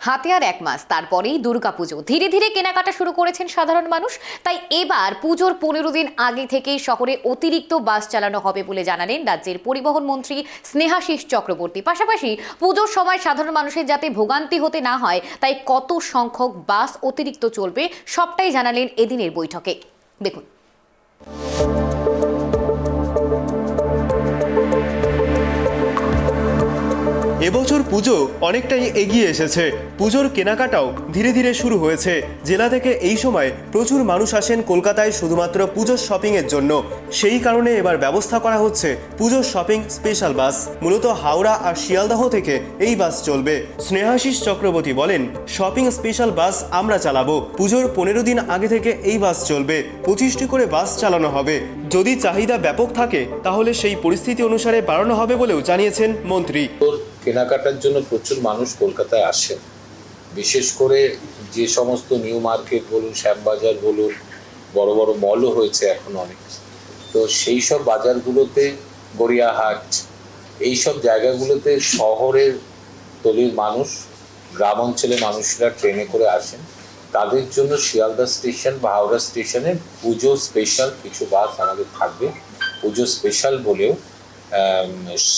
হাতে আর 1 মাস, তারপরেই দুর্গাপুজো। ধীরে ধীরে কেনাকাটা শুরু করেছেন সাধারণ মানুষ। তাই এবার পুজোর 15 দিন আগে থেকেই শহরে অতিরিক্ত বাস চালানো হবে বলে জানালেন রাজ্যের পরিবহন মন্ত্রী স্নেহাশিস চক্রবর্তী। পাশাপাশি পুজোর সময় সাধারণ মানুষের যাতে ভোগান্তি হতে না হয়, তাই কত সংখ্যক বাস অতিরিক্ত চলবে সবটাই জানালেন এদিনের বৈঠকে। দেখুন। এবছর পুজো অনেকটাই এগিয়ে এসেছে। পুজোর কেনাকাটাও ধীরে ধীরে শুরু হয়েছে। জেলা থেকে এই সময় প্রচুর মানুষ আসেন কলকাতায় শুধুমাত্র পুজোর শপিংয়ের জন্য। সেই কারণে এবার ব্যবস্থা করা হচ্ছে পুজোর শপিং স্পেশাল বাস। মূলত হাওড়া আর শিয়ালদহ থেকে এই বাস চলবে। স্নেহাশিস চক্রবর্তী বলেন, শপিং স্পেশাল বাস আমরা চালাবো। পুজোর 15 দিন আগে থেকে এই বাস চলবে। 25টি করে বাস চালানো হবে। যদি চাহিদা ব্যাপক থাকে তাহলে সেই পরিস্থিতি অনুসারে বাড়ানো হবে বলেও জানিয়েছেন মন্ত্রী। কেনাকাটার জন্য প্রচুর মানুষ কলকাতায় আসেন, বিশেষ করে যে সমস্ত নিউ মার্কেট বলুন, শ্যামবাজার বলুন, বড় বড় মলও হয়েছে এখন অনেক। তো সেই সব বাজারগুলোতে, গড়িয়াহাট, এই সব জায়গাগুলোতে শহরের তলির মানুষ, গ্রাম অঞ্চলের মানুষরা ট্রেনে করে আসেন। তাদের জন্য শিয়ালদা স্টেশন বা হাওড়া স্টেশনে পুজো স্পেশাল কিছু বাস আমাদের থাকবে। পুজো স্পেশাল বলেও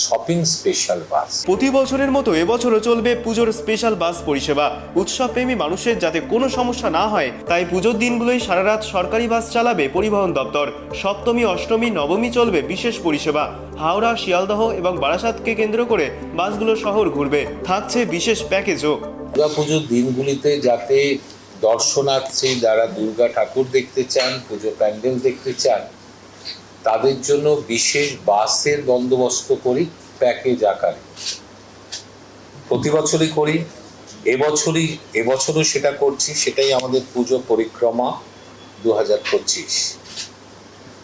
শপিং স্পেশাল বাস। প্রতি বছরের মতো এবছরও চলবে পুজোর স্পেশাল বাস পরিষেবা। উৎসবপ্রেমী মানুষের যাতে কোনো সমস্যা না হয়, তাই পুজোর দিনগুলোই সারা রাত সরকারি বাস চালাবে পরিবহন দপ্তর। সপ্তমী, অষ্টমী, নবমী চলবে বিশেষ পরিষেবা। হাওড়া, শিয়ালদহ এবং বারাসাতকে কেন্দ্র করে বাসগুলো শহর ঘুরবে। থাকছে বিশেষ প্যাকেজও। দুর্গাপুজোর দিনগুলিতে যাতে দর্শনার্থী যারা দুর্গা ঠাকুর দেখতে চান, পুজো প্যান্ডেল দেখতে চান, তাদের জন্য বিশেষ বাসের বন্দোবস্ত করি প্যাকেজ আকারে। প্রতি বছরই করি, এবছরও সেটা করছি। সেটাই আমাদের পুজো পরিক্রমা 2025।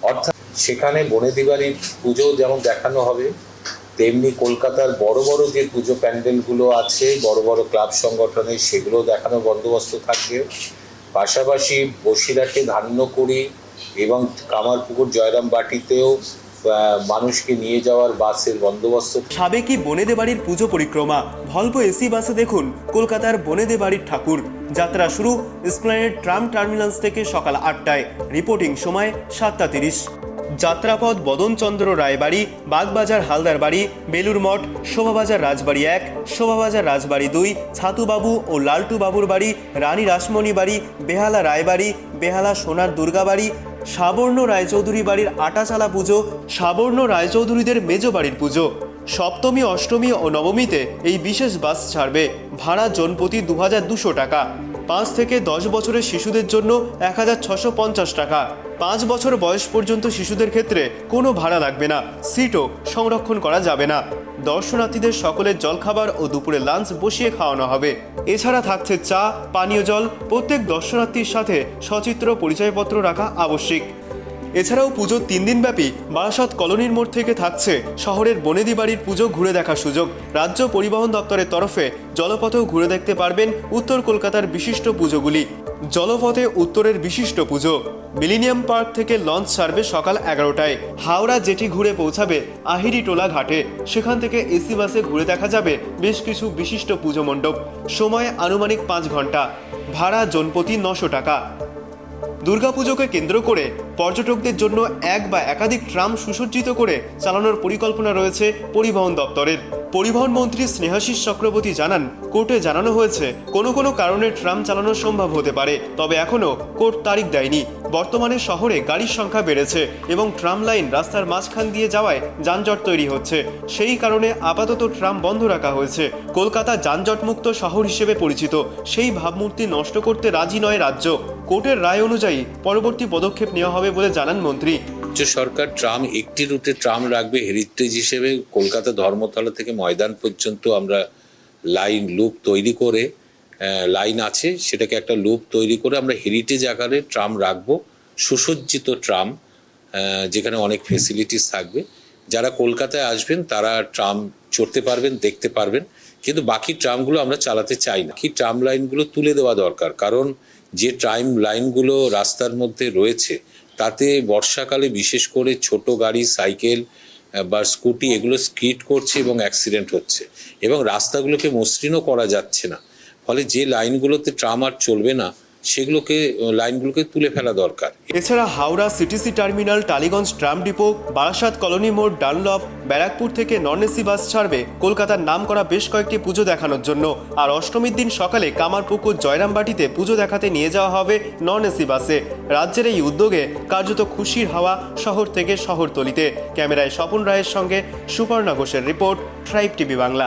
অর্থাৎ সেখানে বনেদি বাড়ির পুজো যেমন দেখানো হবে, তেমনি কলকাতার বড় বড় যে পুজো প্যান্ডেলগুলো আছে, বড় বড় ক্লাব সংগঠনের, সেগুলো দেখানোর বন্দোবস্ত থাকবে। পাশাপাশি বসিরহাটে ধান্যকুড়ি এবং কামারপুকুর জয়রাম বাটিতেও মানুষকে নিয়ে যাওয়ার বাসের বন্দোবস্ত। সাবেকি বনেদে বাড়ির পুজো পরিক্রমা। ভলভো এসি বাসে দেখুন কলকাতার বনেদে বাড়ির ঠাকুর। যাত্রা শুরু এসপ্ল্যানেড ট্রাম টার্মিনালস থেকে সকাল 8টায়। রিপোর্টিং সময় 7টা 30। যাত্রাপথ বদনচন্দ্র রায়বাড়ি, বাগবাজার হালদার বাড়ি, বেলুর মঠ, শোভাবাজার রাজবাড়ি 1, শোভাবাজার রাজবাড়ি 2, ছাতুবাবু ও লালটু বাবুর বাড়ি, রানী রাসমণি বাড়ি, বেহালা রায়বাড়ি, বেহালা সোনার দুর্গাবাড়ি, সাবর্ণ রায়চৌধুরী বাড়ির আটাচালা পুজো, সাবর্ণ রায়চৌধুরীদের মেজ বাড়ির পুজো। সপ্তমী, অষ্টমী ও নবমীতে এই বিশেষ বাস ছাড়বে। ভাড়া জনপ্রতি 2200 টাকা। 5 থেকে 10 বছরের শিশুদের জন্য 1650 টাকা। 5 বছর বয়স পর্যন্ত শিশুদের ক্ষেত্রে কোনো ভাড়া লাগবে না। সিটও সংরক্ষণ করা যাবে না। দর্শনার্থীদের সকলের জলখাবার ও দুপুরে লাঞ্চ বসিয়ে খাওয়ানো হবে। এছাড়া থাকছে চা, পানীয় জল। প্রত্যেক দর্শনার্থীর সাথে সচিত্র পরিচয়পত্র রাখা আবশ্যিক। এছাড়াও পুজোর 3 দিন ব্যাপী বারাসাত কলোনির মোড় থেকে থাকছে শহরের বনেদি বাড়ির পুজো ঘুরে দেখার সুযোগ। রাজ্য পরিবহন দপ্তরের তরফে জলপথেও ঘুরে দেখতে পারবেন উত্তর কলকাতার বিশিষ্ট পুজোগুলি। জলপথে উত্তরের বিশিষ্ট পুজো। মিলেনিয়াম পার্ক থেকে লঞ্চ ছাড়বে সকাল 11টায়। হাওড়া জেটি ঘুরে পৌঁছাবে আহিরিটোলা ঘাটে। সেখান থেকে এসি বাসে ঘুরে দেখা যাবে বেশ কিছু বিশিষ্ট পুজো মণ্ডপ। সময় আনুমানিক 5 ঘন্টা। ভাড়া জনপ্রতি 900 টাকা। দুর্গাপুজোকে কেন্দ্র করে পর্যটকদের জন্য এক বা একাধিক ট্রাম সুসজ্জিত করে চালানোর পরিকল্পনা রয়েছে পরিবহন দপ্তরের। পরিবহন মন্ত্রী স্নেহাশিস চক্রবর্তী জানান, কোর্টে জানানো হয়েছে কোনো কারণে ট্রাম চালানো সম্ভব হতে পারে, তবে এখনও কোর্ট তারিখ দেয়নি। বর্তমানে শহরে গাড়ির সংখ্যা বেড়েছে এবং ট্রাম লাইন রাস্তার মাঝখান দিয়ে যাওয়ায় যানজট তৈরি হচ্ছে। সেই কারণে আপাতত ট্রাম বন্ধ রাখা হয়েছে। কলকাতা যানজটমুক্ত শহর হিসেবে পরিচিত, সেই ভাবমূর্তি নষ্ট করতে রাজি নয় রাজ্য। কোর্টের রায় অনুযায়ী পরবর্তী পদক্ষেপ নেওয়া হবে বলে জানান মন্ত্রী। রাজ্য সরকার ট্রাম একটি রুটে ট্রাম রাখবে হেরিটেজ হিসেবে। কলকাতা ধর্মতলা থেকে ময়দান পর্যন্ত আমরা লাইন লুপ তৈরি করে, লাইন আছে সেটাকে একটা লুপ তৈরি করে আমরা হেরিটেজ আকারে ট্রাম রাখবো। সুসজ্জিত ট্রাম, যেখানে অনেক ফেসিলিটিস থাকবে। যারা কলকাতায় আসবেন তারা ট্রাম চড়তে পারবেন, দেখতে পারবেন। কিন্তু বাকি ট্রামগুলো আমরা চালাতে চাই না। কি ট্রাম লাইনগুলো তুলে দেওয়া দরকার, কারণ যে ট্রাম লাইনগুলো রাস্তার মধ্যে রয়েছে তাতে বর্ষাকালে বিশেষ করে ছোট গাড়ি, সাইকেল বা স্কুটি এগুলো স্কিড করছে এবং অ্যাক্সিডেন্ট হচ্ছে এবং রাস্তাগুলোকে মসৃণও করা যাচ্ছে না। ফলে যে লাইনগুলোতে ট্রাম আর চলবে না লাইনগুলোকে তুলে ফেলা দরকার। এছাড়া Howrah CTC terminal, Tollygunge tram depot, Barasat colony মোড়, ডানলপ, ব্যারাকপুর থেকে নন এসি বাস ছাড়বে কলকাতার নাম করা বেশ কয়েকটি পুজো দেখানোর জন্য। আর অষ্টমীর দিন সকালে কামারপুকুর জয়রামবাটিতে পুজো দেখাতে নিয়ে যাওয়া হবে নন এসি বাসে। রাজ্যের এই উদ্যোগে কার্যত খুশির হাওয়া শহর থেকে শহরতলিতে। ক্যামেরায় স্বপন রায়ের সঙ্গে সুপর্ণা ঘোষের রিপোর্ট, ট্রাইব টিভি বাংলা।